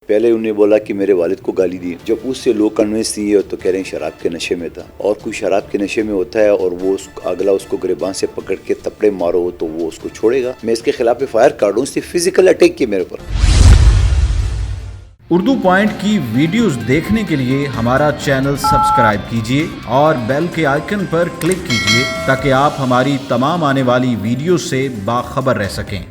پہلے انہیں بولا کہ میرے والد کو گالی دی، جب اس سے لوگ کنونس دیے تو کہہ رہے ہیں شراب کے نشے میں تھا، اور کوئی شراب کے نشے میں ہوتا ہے اور وہ اگلا اس کو گریبان سے پکڑ کے تپڑے مارو تو وہ اس کو چھوڑے گا؟ میں اس کے خلاف FIR کاٹ دوں، اس نے فزیکل اٹیک کیا میرے پر۔ اردو پوائنٹ کی ویڈیوز دیکھنے کے لیے ہمارا چینل سبسکرائب کیجیے اور بیل کے آئیکن پر کلک کیجیے تاکہ آپ ہماری تمام آنے والی ویڈیوز سے باخبر رہ سکیں۔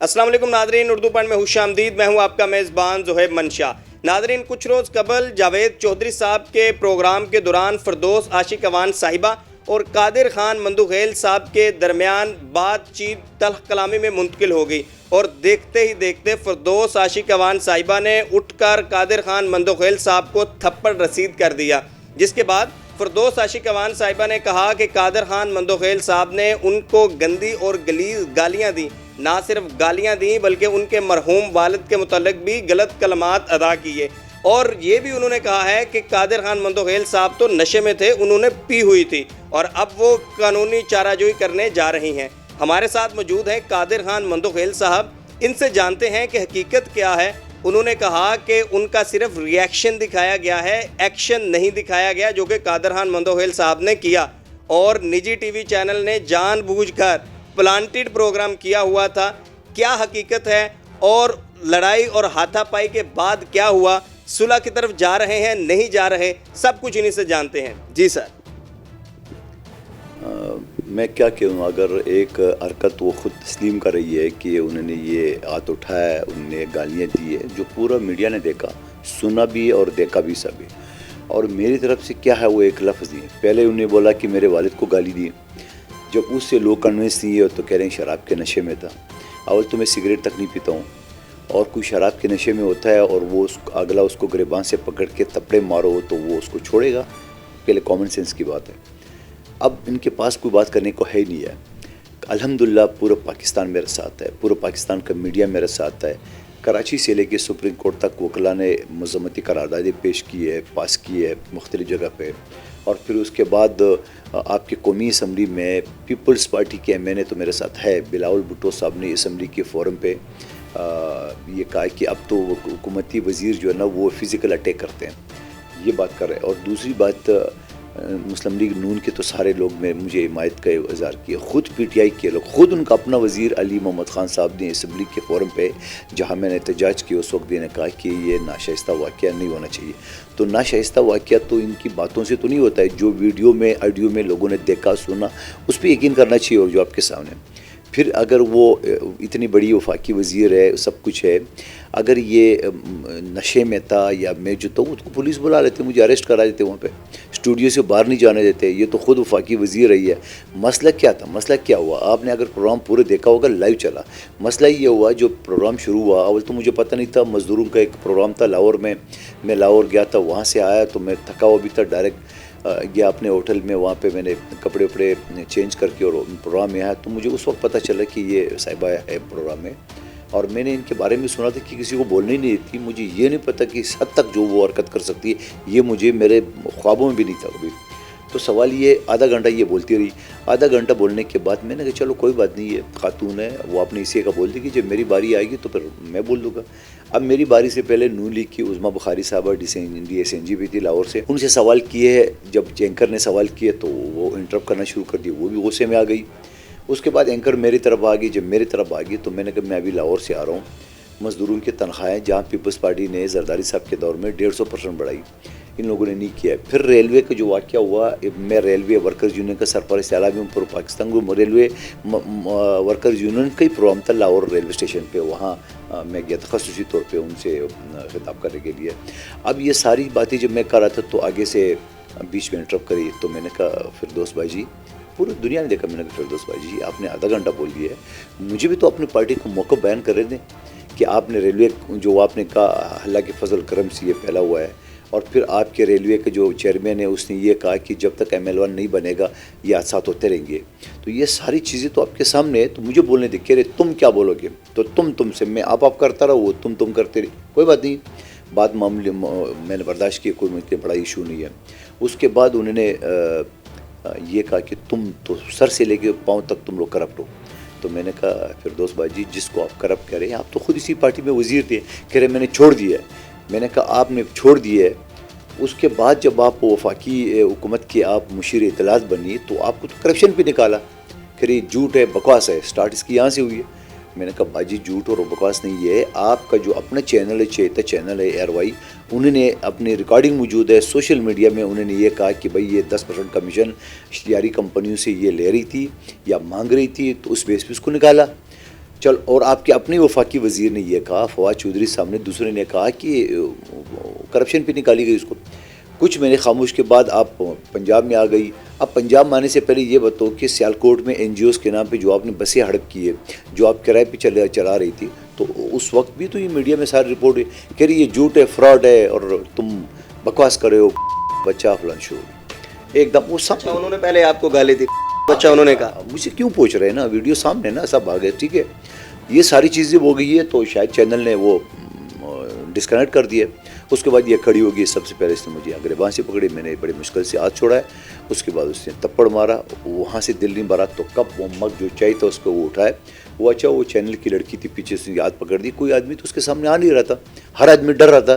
السلام علیکم ناظرین، اردو پوائنٹ میں خوش آمدید۔ میں ہوں آپ کا میزبان زہیب منشا۔ ناظرین، کچھ روز قبل جاوید چودھری صاحب کے پروگرام کے دوران فردوس عاشق اوان صاحبہ اور قادر خان مندوخیل صاحب کے درمیان بات چیت تلخ کلامی میں منتقل ہو گئی، اور دیکھتے ہی دیکھتے فردوس عاشق اوان صاحبہ نے اٹھ کر قادر خان مندوخیل صاحب کو تھپڑ رسید کر دیا، جس کے بعد فردوس عاشق اوان صاحبہ نے کہا کہ قادر خان مندوخیل صاحب نے ان کو گندی اور غلیظ گالیاں دیں، نہ صرف گالیاں دیں بلکہ ان کے مرحوم والد کے متعلق بھی غلط کلمات ادا کیے، اور یہ بھی انہوں نے کہا ہے کہ قادر خان مندوخیل صاحب تو نشے میں تھے، انہوں نے پی ہوئی تھی اور اب وہ قانونی چارہ جوئی کرنے جا رہی ہیں۔ ہمارے ساتھ موجود ہیں قادر خان مندوخیل صاحب، ان سے جانتے ہیں کہ حقیقت کیا ہے۔ انہوں نے کہا کہ ان کا صرف ری ایکشن دکھایا گیا ہے، ایکشن نہیں دکھایا گیا، جو کہ قادر خان مندوخیل صاحب نے کیا، اور نجی ٹی وی چینل نے جان بوجھ کر پلانٹڈ پروگرام کیا ہوا تھا۔ کیا حقیقت ہے اور لڑائی اور ہاتھا پائی کے بعد کیا ہوا؟ صلح کی طرف جا رہے ہیں، نہیں جا رہے؟ سب کچھ انہی سے جانتے ہیں۔ جی سر۔ میں کیا کہوں، اگر ایک حرکت وہ خود تسلیم کر رہی ہے کہ انہوں نے یہ ہاتھ اٹھایا ہے، انہوں نے گالیاں دی ہے، جو پورا میڈیا نے دیکھا، سنا بھی اور دیکھا بھی سبھی، اور میری طرف سے کیا ہے وہ ایک لفظ دیے۔ پہلے انہیں بولا کہ میرے والد کو گالی دی، جب اس سے لوگ کنونس دیے تو کہہ رہے ہیں شراب کے نشے میں تھا۔ اول تو میں سگریٹ تک نہیں پیتا ہوں، اور کوئی شراب کے نشے میں ہوتا ہے اور وہ اگلا اس کو گریبان سے پکڑ کے تپڑے مارو تو وہ اس کو چھوڑے گا؟ پہلے کامن سینس کی بات ہے۔ اب ان کے پاس کوئی بات کرنے کو ہے ہی نہیں ہے۔ الحمدللہ پورا پاکستان میرے ساتھ ہے، پورا پاکستان کا میڈیا میرے ساتھ ہے۔ کراچی سے لے کے سپریم کورٹ تک وکلاء نے مذمتی قراردادیں پیش کی ہے، پاس کی ہے مختلف جگہ پہ، اور پھر اس کے بعد آپ کی قومی اسمبلی میں پیپلز پارٹی کے ایم این اے تو میرے ساتھ ہے، بلاول بھٹو صاحب نے اسمبلی کے فورم پہ یہ کہا کہ اب تو حکومتی وزیر جو ہے نا وہ فزیکل اٹیک کرتے ہیں، یہ بات کر رہے ہیں۔ اور دوسری بات، مسلم لیگ نون کے تو سارے لوگ میں مجھے حمایت کا اظہار کیا، خود PTI کے لوگ، خود ان کا اپنا وزیر علی محمد خان صاحب نے اسمبلی کے فورم پہ جہاں میں نے احتجاج کیا اس وقت بھی نے کہا کہ یہ ناشائستہ واقعہ نہیں ہونا چاہیے۔ تو ناشائستہ واقعہ تو ان کی باتوں سے تو نہیں ہوتا ہے، جو ویڈیو میں آڈیو میں لوگوں نے دیکھا سنا اس پہ یقین کرنا چاہیے، اور جو آپ کے سامنے پھر اگر وہ اتنی بڑی وفاقی وزیر ہے، سب کچھ ہے، اگر یہ نشے میں تھا یا میں جو تو کو پولیس بلا لیتے، مجھے اریسٹ کرا دیتے، وہاں پہ اسٹوڈیو سے باہر نہیں جانے دیتے۔ یہ تو خود وفاقی وزیر رہی ہے۔ مسئلہ کیا تھا؟ مسئلہ کیا ہوا؟ آپ نے اگر پروگرام پورے دیکھا ہوگا، لائیو چلا۔ مسئلہ یہ ہوا، جو پروگرام شروع ہوا، اول تو مجھے پتہ نہیں تھا، مزدوروں کا ایک پروگرام تھا لاہور میں لاہور گیا تھا، وہاں سے آیا تو میں تھکا ہوا بھی تھا، ڈائریکٹ گیا اپنے ہوٹل میں، وہاں پہ میں نے کپڑے وپڑے چینج کر کے اور پروگرام میں آیا، تو مجھے اس وقت پتہ چلا کہ یہ صاحبہ ہے پروگرام میں، اور میں نے ان کے بارے میں سنا تھا کہ کسی کو بولنے ہی نہیں دیتی۔ مجھے یہ نہیں پتہ کہ اس حد تک جو وہ حرکت کر سکتی ہے، یہ مجھے میرے خوابوں میں بھی نہیں تھا کبھی۔ تو سوال یہ، آدھا گھنٹہ یہ بولتی رہی، آدھا گھنٹہ بولنے کے بعد میں نے کہا چلو کوئی بات نہیں، ہے خاتون ہے، وہ اپنے اسی کا بول دی کہ جب میری باری آئے گی تو پھر میں بول دوں گا۔ اب میری باری سے پہلے نون لیگ کی عظمیٰ بخاری صاحبہ DSNG بھی تھی لاہور سے، ان سے سوال کیے، جب اینکر نے سوال کیے تو وہ انٹرپٹ کرنا شروع کر دی، وہ بھی غصے میں آ گئی۔ اس کے بعد اینکر میری طرف آ گئی، جب میری طرف آ گئی تو میں نے کہا میں ابھی لاہور سے آ رہا ہوں، مزدوروں کی تنخواہیں جہاں پیپلز پارٹی نے زرداری صاحب کے دور میں 150% بڑھائی، ان لوگوں نے نہیں کیا۔ پھر ریلوے کا جو واقعہ ہوا، میں ریلوے ورکرز یونین کا سرپرست اعلیٰ ہوں پورے پاکستان کو، ریلوے ورکرز یونین کا ہی پروگرام تھا لاہور ریلوے اسٹیشن پہ، وہاں میں گیا تھا خصوصی طور پہ ان سے خطاب کرنے کے لیے۔ اب یہ ساری باتیں جب میں کر رہا تھا تو آگے سے بیچ میں انٹرپٹ کری، تو میں نے کہا فردوس بھائی جی، پوری دنیا نے دیکھا، میں نے کہا فردوس بھائی جی آپ نے آدھا گھنٹہ بول دیا ہے، مجھے بھی تو اپنی پارٹی کو موقع بیان کر رہے تھے کہ آپ نے ریلوے جو آپ نے کہا اللہ کے فضل کرم سے یہ پھیلا ہوا ہے، اور پھر آپ کے ریلوے کے جو چیئرمین ہے اس نے یہ کہا کہ جب تک ML1 نہیں بنے گا یہ حادثات ہوتے رہیں گے، تو یہ ساری چیزیں تو آپ کے سامنے ہے، تو مجھے بولنے دے کہہ رہے تم کیا بولو گے، تو تم سے میں آپ کرتا رہا، وہ تم کرتے رہے، کوئی بات نہیں، بات معمولی میں نے برداشت کی، کوئی مجھے بڑا ایشو نہیں ہے۔ اس کے بعد انہوں نے یہ کہا کہ تم تو سر سے لے کے پاؤں تک تم لوگ کرپٹ ہو، تو میں نے کہا فردوس بھائی جس کو آپ کرپٹ کہہ رہے ہیں، آپ تو خود اسی پارٹی میں وزیر تھے. کہہ رہے میں نے چھوڑ دیا ہے. میں نے کہا آپ نے چھوڑ دیا ہے، اس کے بعد جب آپ وفاقی حکومت کے آپ مشیر اطلاعات بنی تو آپ کو تو کرپشن پہ نکالا. کہ یہ جھوٹ ہے، بکواس ہے. سٹارٹ اس کی یہاں سے ہوئی ہے. میں نے کہا باجی جھوٹ اور بکواس نہیں ہے، آپ کا جو اپنا چینل ہے، چیتا چینل ہے ایئر وائی، انہوں نے اپنی ریکارڈنگ موجود ہے سوشل میڈیا میں، انہوں نے یہ کہا کہ بھائی یہ 10% کمیشن اشتہاری کمپنیوں سے یہ لے رہی تھی یا مانگ رہی تھی، تو اس بیس پہ اس کو نکالا. چل، اور آپ کے اپنے وفاقی وزیر نے یہ کہا، فواد چودھری صاحب نے، دوسرے نے کہا کہ کرپشن پہ نکالی گئی اس کو. کچھ میں نے خاموش کے بعد آپ پنجاب میں آ گئی. اب پنجاب میں آنے سے پہلے یہ بتاؤ کہ سیالکوٹ میں این جی اوز کے نام پہ جو آپ نے بسیں ہڑپ کی ہے، جو آپ کرائے پہ چلا رہی تھی، تو اس وقت بھی تو یہ میڈیا میں ساری رپورٹ ہے کہ یہ جھوٹ ہے، فراڈ ہے، اور تم بکواس کر رہے ہو، بچہ فلان شو. ایک دم وہ سب انہوں نے پہلے آپ کو گالی دی، بچہ انہوں نے کہا. مجھے کیوں پوچھ رہے ہیں نا، ویڈیو سامنے نا، سب آ گئے. ٹھیک ہے، یہ ساری چیزیں ہو گئی ہے تو شاید چینل نے وہ ڈسکنیکٹ کر دیا. اس کے بعد یہ کھڑی ہوگی. سب سے پہلے اس نے مجھے گریباں سے پکڑی، میں نے بڑے مشکل سے ہاتھ چھوڑا ہے. اس کے بعد اس نے تپڑ مارا، وہاں سے دل نہیں بھرا تو کپ وہ مگ جو چاہیے تھا اس کو وہ اٹھائے. وہ اچھا وہ چینل کی لڑکی تھی، پیچھے سے ہاتھ پکڑ دی. کوئی آدمی تو اس کے سامنے آ نہیں رہا تھا، ہر آدمی ڈر رہا تھا.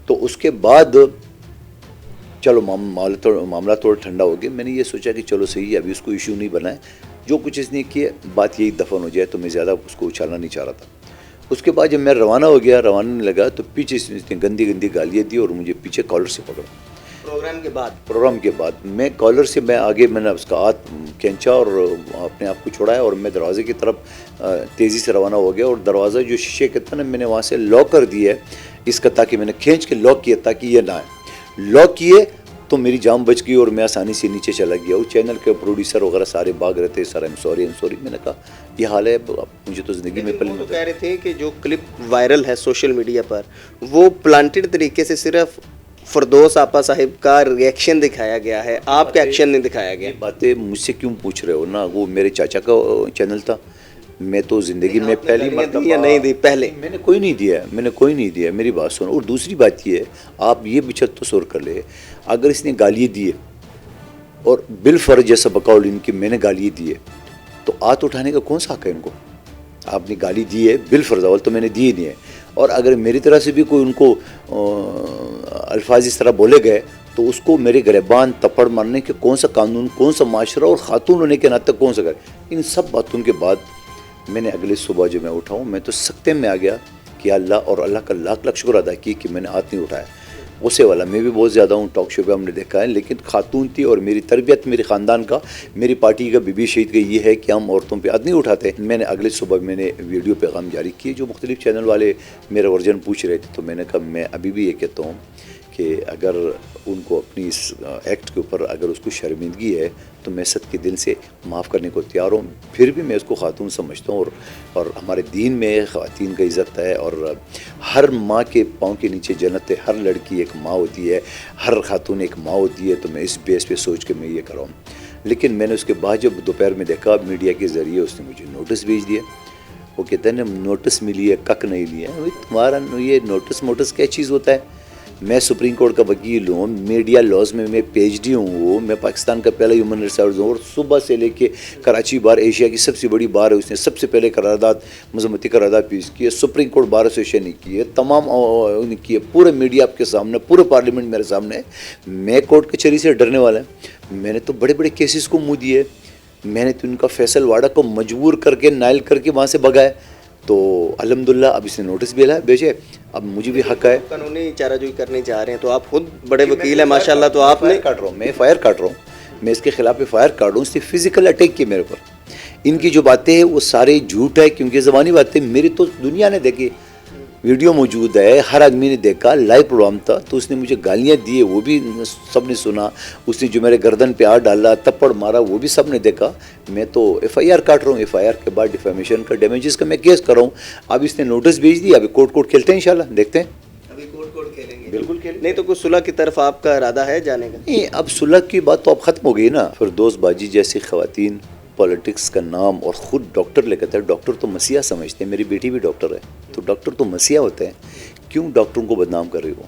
تو اس کے بعد چلو معاملہ تھوڑا ٹھنڈا ہو گیا. میں نے یہ سوچا کہ چلو صحیح ہے، ابھی اس کو ایشو نہیں بنائے، جو کچھ اس نے کیا بات یہی دفن ہو جائے. تو میں زیادہ اس کو اچھالنا نہیں چاہ رہا تھا. اس کے بعد جب میں روانہ ہو گیا، روانہ لگا تو پیچھے سے اس نے گندی گالیاں دی اور مجھے پیچھے کالر سے پکڑا. پروگرام کے بعد میں کالر سے میں آگے، میں نے اس کا ہاتھ کھینچا اور اپنے آپ کو چھوڑایا اور میں دروازے کی طرف تیزی سے روانہ ہو گیا. اور دروازہ جو شیشے کا تھا نا، میں نے وہاں سے لاک کر دیا ہے اس کا، تاکہ میں نے کھینچ کے لاک کیا تاکہ یہ نہ آئے. لاک کیے تو میری جان بچ گئی اور میں آسانی سے نیچے چلا گیا. اس چینل کے پروڈیوسر وغیرہ سارے بھاگ رہے تھے، سر ایم سوری. میں نے کہا یہ حال ہے، مجھے تو زندگی میں پہلے کہہ رہے تھے کہ جو کلپ وائرل ہے سوشل میڈیا پر، وہ پلانٹڈ طریقے سے صرف فردوس آپا صاحب کا ریئیکشن دکھایا گیا ہے، آپ کا ایکشن نہیں دکھایا گیا. یہ باتیں مجھ سے کیوں پوچھ رہے ہو نا؟ وہ میرے چاچا کا چینل تھا. میں تو زندگی میں پہلی مرتبہ یا نہیں دی پہلے میں نے کوئی نہیں دیا. میری بات سنو. اور دوسری بات یہ ہے، آپ یہ بھی تصور کر لے، اگر اس نے گالیاں دیے اور بالفرض جیسا بقول ان کی میں نے گالیاں دیے، تو ہاتھ اٹھانے کا کون سا حق ہے ان کو؟ آپ نے گالی دی ہے بالفرض، اول تو میں نے دی نہیں ہے. اور اگر میری طرح سے بھی کوئی ان کو الفاظ اس طرح بولے گئے تو اس کو میرے گریبان تپڑ مارنے کے کون سا قانون، کون سا معاشرہ اور خاتون ہونے کے ناطے کون سا کرے؟ ان سب باتوں کے بعد میں نے اگلے صبح جو میں اٹھا ہوں، میں تو سکتے میں آ گیا کہ اللہ، اور اللہ کا لاکھ شکر ادا کی کہ میں نے ہاتھ نہیں اٹھایا. غصے والا میں بھی بہت زیادہ ہوں، ٹاک شو پہ ہم نے دیکھا ہے، لیکن خاتون تھی اور میری تربیت میرے خاندان کا، میری پارٹی کا، بی بی شہید کا یہ ہے کہ ہم عورتوں پہ ہاتھ نہیں اٹھاتے. میں نے اگلے صبح میں نے ویڈیو پیغام جاری کیے، جو مختلف چینل والے میرا ورژن پوچھ رہے تھے. تو میں نے کہا میں ابھی بھی یہ کہتا ہوں کہ اگر ان کو اپنی اس ایکٹ کے اوپر اگر اس کو شرمندگی ہے تو میں صد کے دل سے معاف کرنے کو تیار ہوں. پھر بھی میں اس کو خاتون سمجھتا ہوں، اور ہمارے دین میں خواتین کا عزت ہے، اور ہر ماں کے پاؤں کے نیچے جنت ہے. ہر لڑکی ایک ماں ہوتی ہے، ہر خاتون ایک ماں ہوتی ہے. تو میں اس بیس پہ سوچ کے میں یہ کر رہا ہوں. لیکن میں نے اس کے بعد جب دوپہر میں دیکھا میڈیا کے ذریعے اس نے مجھے نوٹس بھیج دیا. وہ کہتے ہیں نا نوٹس ملی ہے کک نہیں لیا. تمہارا یہ نوٹس کیا چیز ہوتا ہے؟ میں سپریم کورٹ کا وکیل ہوں، میڈیا لاز میں پی ایچ ڈی ہوں، میں پاکستان کا پہلا ہیومن رائٹس ہوں، اور صبح سے لے کے کراچی بار ایشیا کی سب سے بڑی بار ہے. اس نے سب سے پہلے قرارداد، مذمتی قرارداد پیش کی ہے. سپریم کورٹ بار ایسوسیشن نے کی ہے، تمام نے کی ہے. پورے میڈیا آپ کے سامنے، پورے پارلیمنٹ میرے سامنے ہے. میں کورٹ کچہری سے ڈرنے والا ہے؟ میں نے تو بڑے بڑے کیسز کو منہ دیے. میں نے تو ان کا فیصل واڑہ کو مجبور کر کے نائل کر کے وہاں سے بھگائے. تو الحمدللہ اب اس نے نوٹس بھی بھیجے. اب مجھے بھی حق ہے. قانونی چارہ جوئی کرنے جا رہے ہیں، تو آپ خود بڑے وکیل ہیں ماشاءاللہ، تو آپ نے میں فائر کاٹ رہا ہوں، میں اس کے خلاف فائر کاٹ رہا ہوں. اس نے فزیکل اٹیک کیا میرے اوپر. ان کی جو باتیں ہیں وہ سارے جھوٹ ہے، کیونکہ زبانی باتیں میری تو دنیا نے دیکھی، ویڈیو موجود ہے، ہر آدمی نے دیکھا، لائیو پروگرام تھا. تو اس نے مجھے گالیاں دی، وہ بھی سب نے سنا. اس نے جو میرے گردن پہ ہاتھ ڈالا، تپڑ مارا، وہ بھی سب نے دیکھا. میں تو ایف آئی آر کاٹ رہا ہوں. ایف آئی آر کے بعد ڈیفیمیشن کا، ڈیمیجز کا میں کیس کر رہا ہوں. اب اس نے نوٹس بھیج دیا. ابھی کورٹ کھیلتے ہیں انشاءاللہ، دیکھتے ہیں. ابھی کورٹ کھیلیں گے؟ بالکل کھیلیں. نہیں تو کچھ صلح کی طرف آپ کا ارادہ ہے جانے کا؟ نہیں، اب صلح کی بات تو اب ختم ہو گئی نا. فردوس باجی جیسی خواتین پالیٹکس کا نام، اور خود ڈاکٹر لے کہتے ہیں. ڈاکٹر تو مسیحا سمجھتے ہیں. میری بیٹی بھی ڈاکٹر ہے، تو ڈاکٹر تو مسیحا ہوتے ہیں. کیوں ڈاکٹروں کو بدنام کر رہی ہو؟